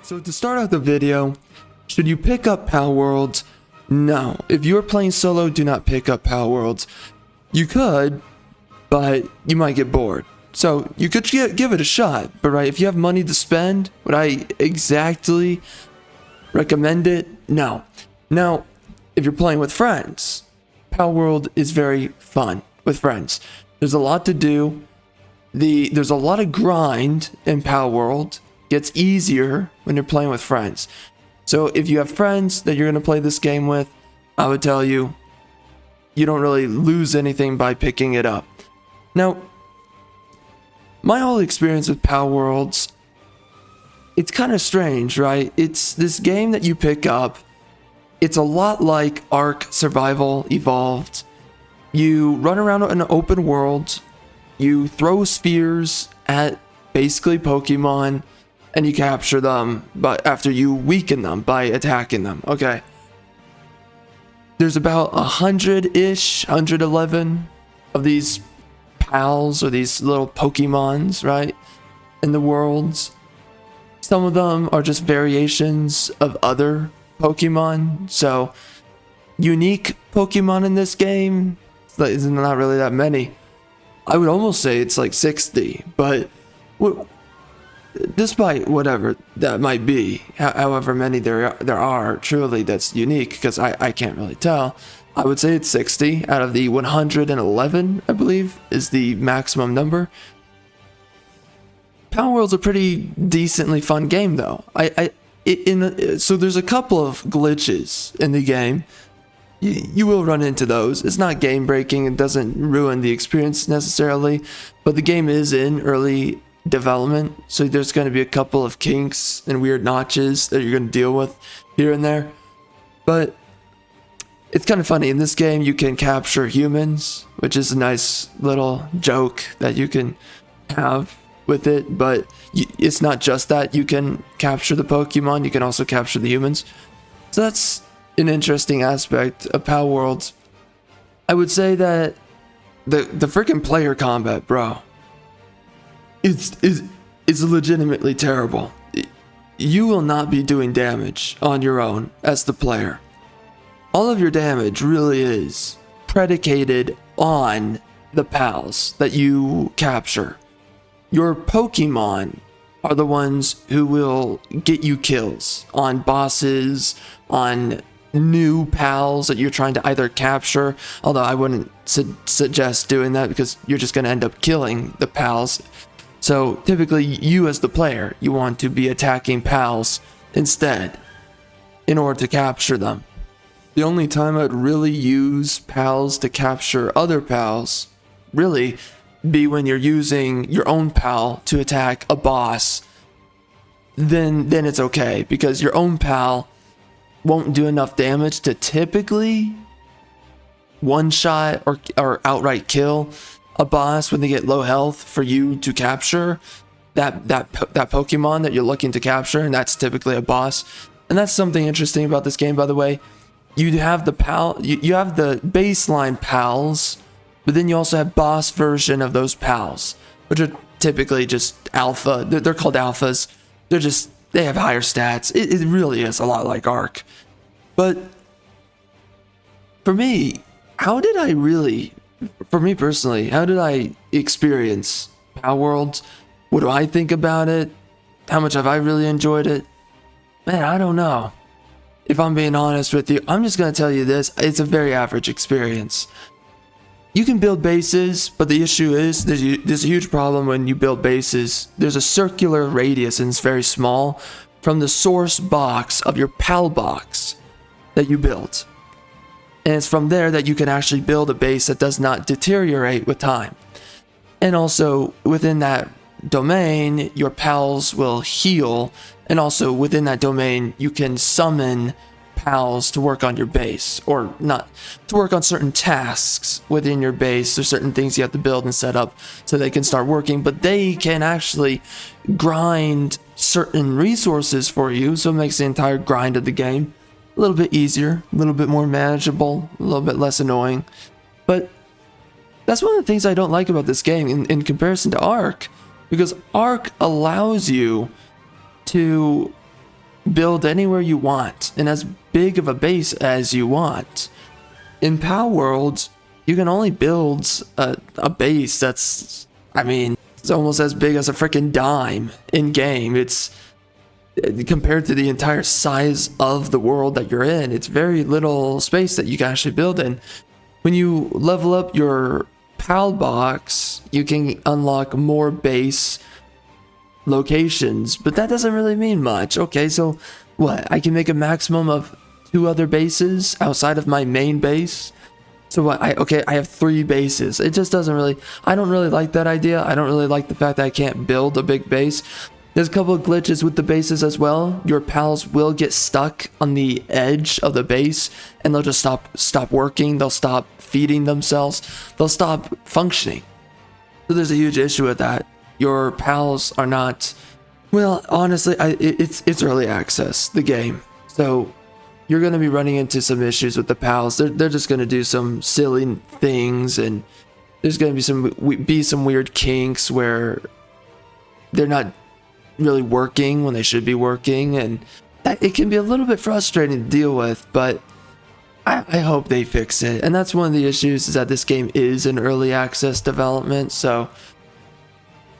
So to start out the video, should you pick up Palworld? No. If you are playing solo, do not pick up Palworld. You could, but you might get bored. So you could give it a shot, but right, if you have money to spend, would I exactly recommend it? No. Now, if you're playing with friends, Palworld is very fun with friends. There's a lot to do. There's a lot of grind in Palworld. Gets easier when you're playing with friends. So if you have friends that you're going to play this game with, I would tell you, you don't really lose anything by picking it up. Now, my whole experience with Palworlds, it's kind of strange, right? It's this game that you pick up. It's a lot like Ark Survival Evolved. You run around in an open world. You throw spheres at basically Pokemon. And you capture them, but after you weaken them by attacking them. Okay. There's about 100-ish, 111 of these pals or these little Pokemons, right? In the worlds. Some of them are just variations of other Pokemon. So, unique Pokemon in this game, there's not really that many. I would almost say it's like 60, but despite whatever that might be, however many there are truly that's unique, because I can't really tell, I would say it's 60 out of the 111, I believe, is the maximum number. Palworld's a pretty decently fun game, though. So there's a couple of glitches in the game. You will run into those. It's not game breaking. It doesn't ruin the experience necessarily, but the game is in early development, so there's going to be a couple of kinks and weird notches that you're going to deal with here and there. But it's kind of funny. In this game, you can capture humans, which is a nice little joke that you can have with it. But it's not just that. You can capture the Pokemon, you can also capture the humans. So that's an interesting aspect of Palworld. I would say that the freaking player combat, bro, it's legitimately terrible. You will not be doing damage on your own as the player. All of your damage really is predicated on the pals that you capture. Your Pokemon are the ones who will get you kills on bosses, on new pals that you're trying to either capture, although I wouldn't suggest doing that because you're just going to end up killing the pals. So typically you as the player, you want to be attacking pals instead in order to capture them. The only time I'd really use pals to capture other pals really be when you're using your own pal to attack a boss. Then it's okay, because your own pal won't do enough damage to typically one shot or outright kill a boss when they get low health for you to capture that Pokemon that you're looking to capture, and that's typically a boss. And that's something interesting about this game, by the way. You have the you have the baseline pals, but then you also have boss version of those pals, which are typically just alpha. They're called alphas. They have higher stats. It really is a lot like Ark. But for me personally, how did I experience Palworld? What do I think about it? How much have I really enjoyed it? Man, I don't know. If I'm being honest with you, I'm just going to tell you this. It's a very average experience. You can build bases, but the issue is there's a huge problem when you build bases. There's a circular radius, and it's very small, from the source box of your PAL box that you built. And it's from there that you can actually build a base that does not deteriorate with time. And also, within that domain, your pals will heal. And also, within that domain, you can summon pals to work on your base. Or not, to work on certain tasks within your base. There's certain things you have to build and set up so they can start working. But they can actually grind certain resources for you. So it makes the entire grind of the game a little bit easier, a little bit more manageable, a little bit less annoying. But that's one of the things I don't like about this game in comparison to Ark, because Ark allows you to build anywhere you want and as big of a base as you want. In Palworld, you can only build a base that's, I mean, it's almost as big as a freaking dime in game. It's compared to the entire size of the world that you're in. It's very little space that you can actually build in. When you level up your PAL box, you can unlock more base locations, but that doesn't really mean much. Okay, so what? I can make a maximum of 2 other bases outside of my main base. So what? I have 3 bases. It just doesn't really, I don't really like that idea. I don't really like the fact that I can't build a big base. There's a couple of glitches with the bases as well. Your pals will get stuck on the edge of the base and they'll just stop working. They'll stop feeding themselves. They'll stop functioning. So there's a huge issue with that. Your pals are not, well, honestly, it's early access, the game. So you're going to be running into some issues with the pals. They're just going to do some silly things, and there's going to be some weird kinks where they're not really working when they should be working, and it can be a little bit frustrating to deal with, but I hope they fix it. And that's one of the issues, is that this game is in early access development, so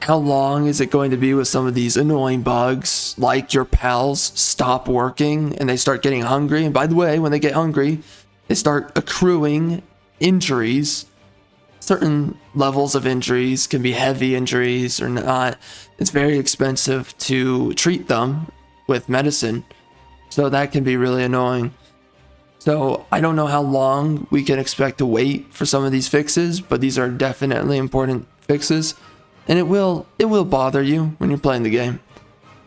how long is it going to be with some of these annoying bugs, like your pals stop working and they start getting hungry? And by the way, when they get hungry, they start accruing injuries. Certain levels of injuries can be heavy injuries or not. It's very expensive to treat them with medicine, so that can be really annoying. So I don't know how long we can expect to wait for some of these fixes, but these are definitely important fixes. And it will bother you when you're playing the game.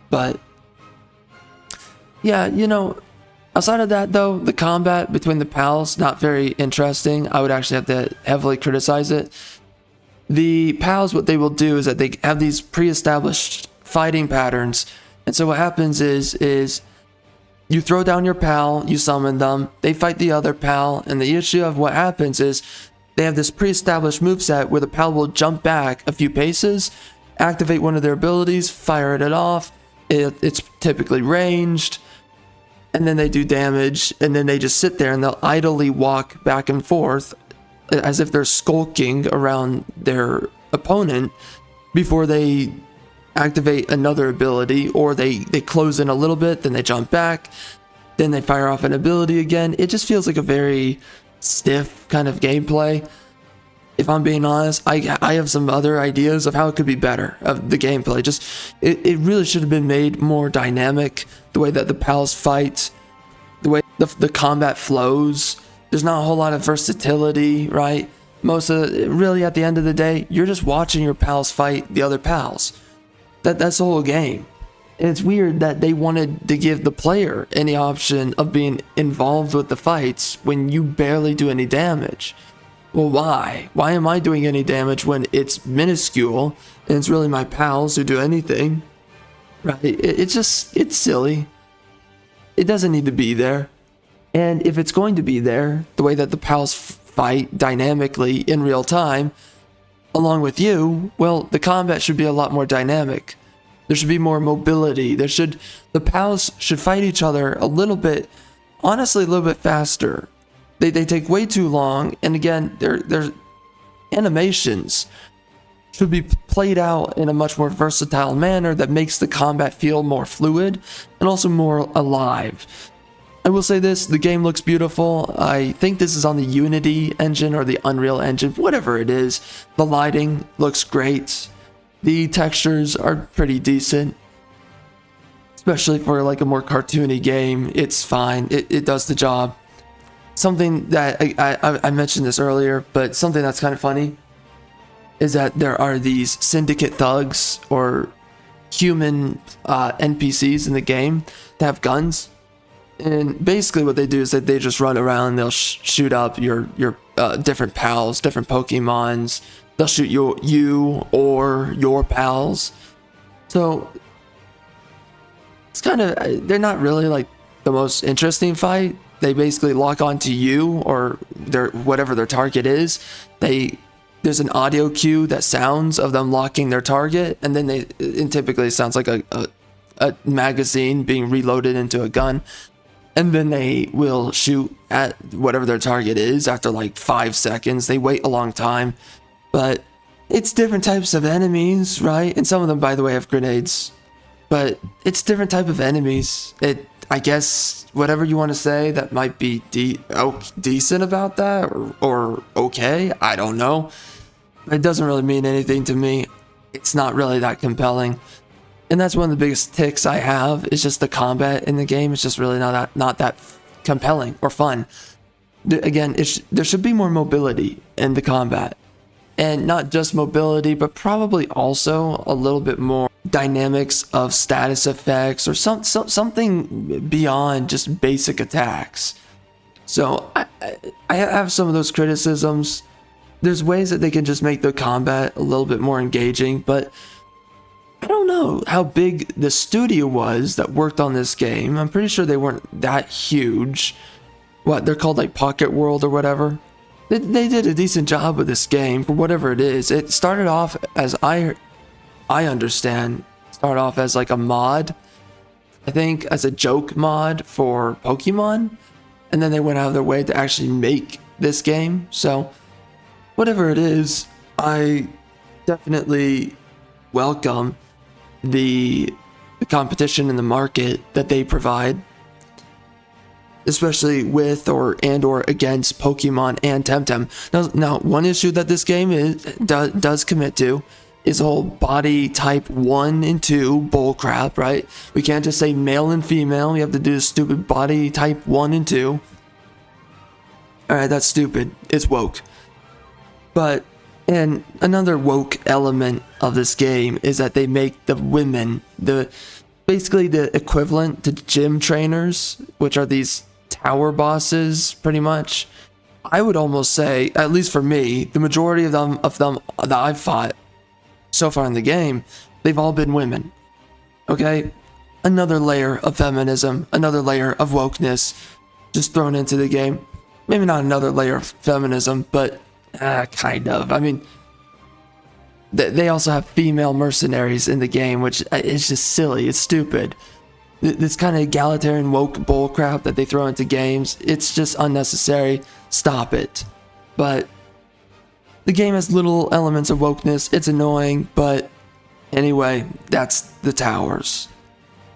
But yeah, you know, outside of that though, the combat between the pals, not very interesting. I would actually have to heavily criticize it. The pals, what they will do is that they have these pre-established fighting patterns. And so what happens is you throw down your pal, you summon them, they fight the other pal, and the issue of what happens is they have this pre-established moveset where the pal will jump back a few paces, activate one of their abilities, fire it off. It's typically ranged, and then they do damage, and then they just sit there and they'll idly walk back and forth as if they're skulking around their opponent before they activate another ability, or they close in a little bit, then they jump back, then they fire off an ability again. It just feels like a very stiff kind of gameplay. If I'm being honest, I have some other ideas of how it could be better of the gameplay. Just it really should have been made more dynamic, the way that the pals fight, the way the combat flows. There's not a whole lot of versatility, right? Really at the end of the day, you're just watching your pals fight the other pals. That's the whole game. And it's weird that they wanted to give the player any option of being involved with the fights when you barely do any damage. Well, why? Why am I doing any damage when it's minuscule and it's really my pals who do anything? Right? It's silly. It doesn't need to be there. And if it's going to be there, the way that the pals fight dynamically in real time, along with you, well, the combat should be a lot more dynamic. There should be more mobility. The pals should fight each other a little bit, honestly, a little bit faster. They take way too long, and again, their animations should be played out in a much more versatile manner that makes the combat feel more fluid and also more alive. I will say this, the game looks beautiful. I think this is on the Unity engine or the Unreal engine, whatever it is. The lighting looks great. The textures are pretty decent, especially for like a more cartoony game. It's fine. It does the job. Something that I mentioned this earlier, but something that's kind of funny is that there are these syndicate thugs or human NPCs in the game that have guns. And basically what they do is that they just run around and they'll shoot up your different pals, different Pokemons. They'll shoot you or your pals. So it's kind of, they're not really like the most interesting fight. They basically lock onto you or whatever their target is. There's an audio cue that sounds of them locking their target, and then it typically sounds like a a magazine being reloaded into a gun, and then they will shoot at whatever their target is after like 5 seconds. They wait a long time, but it's different types of enemies, right? And some of them, by the way, have grenades, but it's different type of enemies. I guess whatever you want to say that might be decent about that, or okay, I don't know. It doesn't really mean anything to me. It's not really that compelling. And that's one of the biggest ticks I have, is just the combat in the game. It's just really not that compelling or fun. Again, there should be more mobility in the combat. And not just mobility, but probably also a little bit more dynamics of status effects, or something beyond just basic attacks. So I have some of those criticisms. There's ways that they can just make the combat a little bit more engaging, but I don't know how big the studio was that worked on this game. I'm pretty sure they weren't that huge. What, they're called like Palworld or whatever? They did a decent job with this game for whatever it is. It started off, as I understand, as like a mod. I think as a joke mod for Pokemon. And then they went out of their way to actually make this game. So whatever it is, I definitely welcome the competition in the market that they provide, especially with or against Pokemon and Temtem. Now, one issue that this game does commit to is the whole body type 1 and 2 bullcrap, right? We can't just say male and female. We have to do the stupid body type 1 and 2. Alright, that's stupid. It's woke. But, and another woke element of this game is that they make the women basically the equivalent to gym trainers, which are these tower bosses, pretty much. I would almost say, at least for me, the majority of them that I've fought so far in the game, they've all been women. Okay? Another layer of feminism, another layer of wokeness just thrown into the game. Maybe not another layer of feminism, but kind of. I mean, they also have female mercenaries in the game, which is just silly. It's stupid. This kind of egalitarian woke bullcrap that they throw into games, it's just unnecessary. Stop it. But the game has little elements of wokeness. It's annoying, but anyway, that's the towers.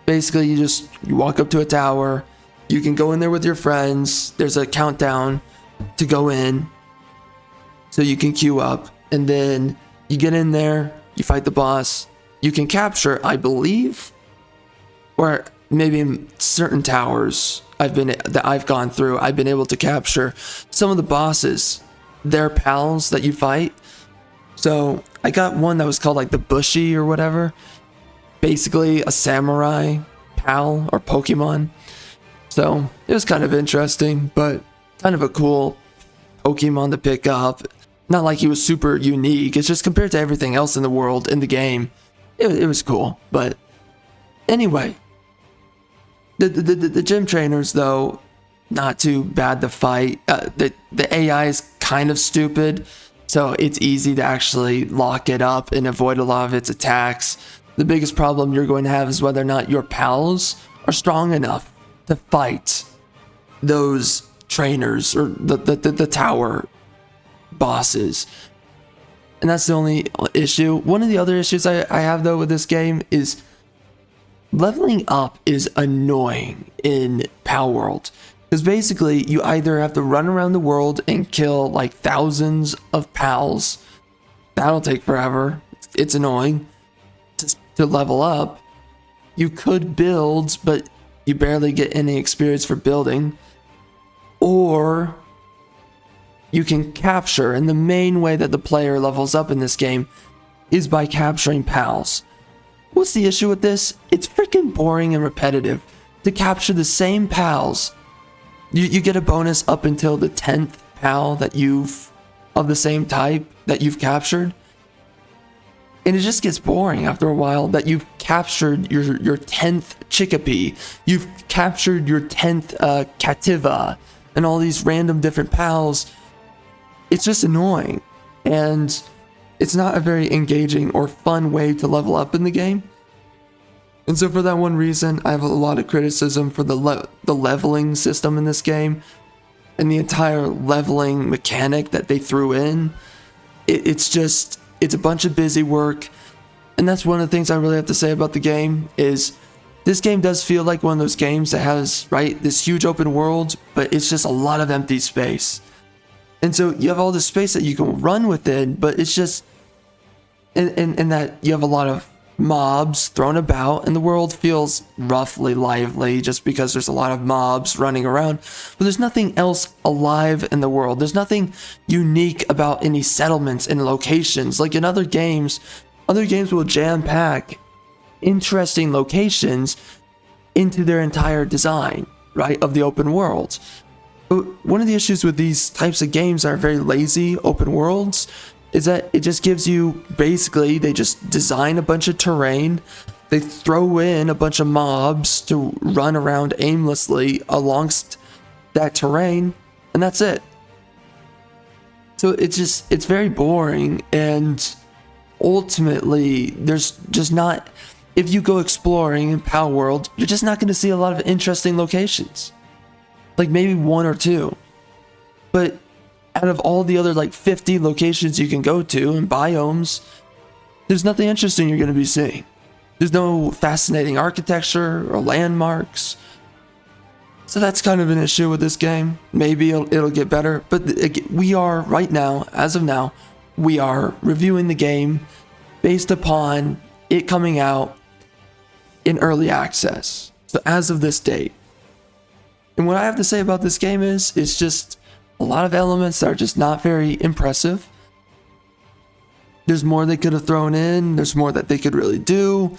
Basically, you walk up to a tower. You can go in there with your friends. There's a countdown to go in, so you can queue up, and then you get in there, you fight the boss. You can capture, I believe, or maybe in certain towers that I've gone through, I've been able to capture some of the bosses, their pals that you fight. So I got one that was called like the Bushy or whatever. Basically a samurai pal or Pokemon. So it was kind of interesting, but kind of a cool Pokemon to pick up. Not like he was super unique. It's just compared to everything else in the world, in the game, it was cool. But anyway, the gym trainers, though, not too bad to fight. The AI is kind of stupid, so it's easy to actually lock it up and avoid a lot of its attacks. The biggest problem you're going to have is whether or not your pals are strong enough to fight those trainers or the tower bosses. And that's the only issue. One of the other issues I have though with this game is leveling up is annoying in Palworld, because basically you either have to run around the world and kill like thousands of pals. That'll take forever. It's annoying to level up. You could build, but you barely get any experience for building. Or you can capture, and the main way that the player levels up in this game is by capturing pals. What's the issue with this? It's freaking boring and repetitive. To capture the same pals, you get a bonus up until the 10th pal that of the same type that you've captured. And it just gets boring after a while that you've captured your 10th Chickapee, you've captured your 10th Cativa, and all these random different pals. It's just annoying, and it's not a very engaging or fun way to level up in the game. And so for that one reason, I have a lot of criticism for the leveling system in this game and the entire leveling mechanic that they threw in. It's a bunch of busy work. And that's one of the things I really have to say about the game is this game does feel like one of those games that has, right, this huge open world, but it's just a lot of empty space. And so you have all this space that you can run within, but it's just, and that you have a lot of mobs thrown about, and the world feels roughly lively just because there's a lot of mobs running around, but there's nothing else alive in the world. There's nothing unique about any settlements and locations. Like in other games will jam-pack interesting locations into their entire design, right, of the open world. But one of the issues with these types of games that are very lazy open worlds is that it just gives you, basically, they just design a bunch of terrain, they throw in a bunch of mobs to run around aimlessly alongst that terrain, and that's it. So it's very boring, and ultimately, there's just not, if you go exploring in Palworld, you're just not going to see a lot of interesting locations. Like maybe one or two. But out of all the other like 50 locations you can go to and biomes, there's nothing interesting you're going to be seeing. There's no fascinating architecture or landmarks. So that's kind of an issue with this game. Maybe it'll get better, but we are right now, as of now, we are reviewing the game based upon it coming out in early access. So as of this date. And what I have to say about this game is, it's just a lot of elements that are just not very impressive. There's more they could have thrown in. There's more that they could really do.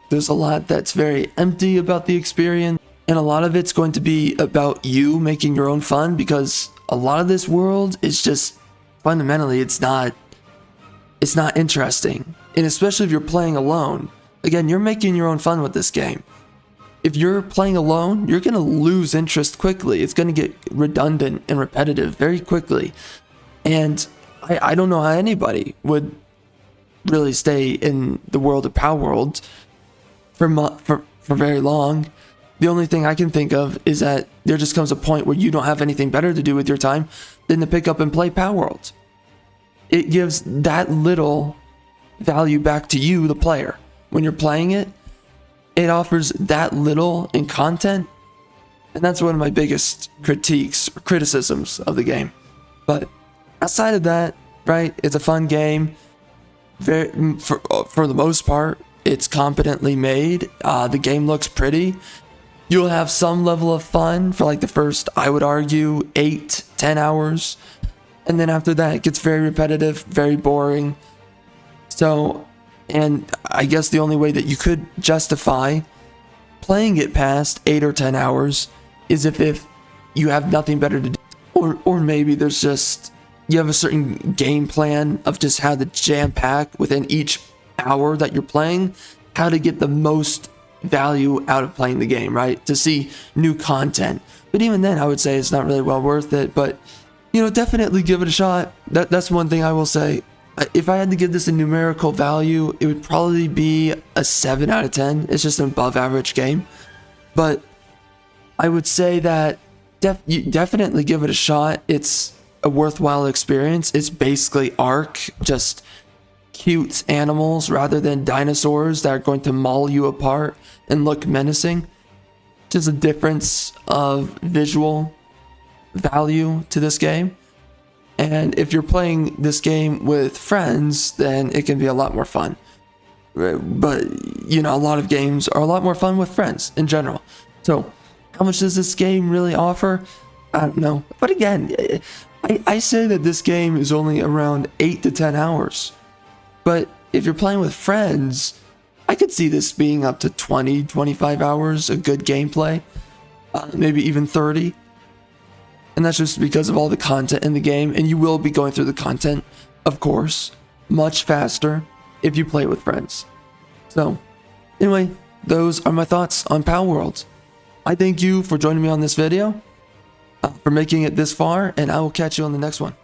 There's a lot that's very empty about the experience. And a lot of it's going to be about you making your own fun, because a lot of this world is just fundamentally, it's not interesting. And especially if you're playing alone. Again, you're making your own fun with this game. If you're playing alone, you're going to lose interest quickly. It's going to get redundant and repetitive very quickly. And I don't know how anybody would really stay in the world of Palworld for very long. The only thing I can think of is that there just comes a point where you don't have anything better to do with your time than to pick up and play Palworld. It gives that little value back to you, the player. When you're playing it, it offers that little in content, and that's one of my biggest criticisms of the game. But outside of that, right, it's a fun game. For the most part, it's competently made. The game looks pretty. You'll have some level of fun for like the first, I would argue, 8-10 hours. And then after that, it gets very repetitive, very boring. So, and I guess the only way that you could justify playing it past 8 or 10 hours is if you have nothing better to do. Or maybe there's just, you have a certain game plan of just how to jam pack within each hour that you're playing, how to get the most value out of playing the game, right? To see new content. But even then, I would say it's not really well worth it. But, you know, definitely give it a shot. That's one thing I will say. If I had to give this a numerical value, it would probably be a 7 out of 10. It's just an above average game. But I would say that you definitely give it a shot. It's a worthwhile experience. It's basically Ark, just cute animals rather than dinosaurs that are going to maul you apart and look menacing. Just a difference of visual value to this game. And if you're playing this game with friends, then it can be a lot more fun. But, you know, a lot of games are a lot more fun with friends in general. So, how much does this game really offer? I don't know. But again, I say that this game is only around 8 to 10 hours. But if you're playing with friends, I could see this being up to 20, 25 hours of good gameplay. Maybe even 30. And that's just because of all the content in the game. And you will be going through the content, of course, much faster if you play with friends. So, anyway, those are my thoughts on Palworld. I thank you for joining me on this video, for making it this far, and I will catch you on the next one.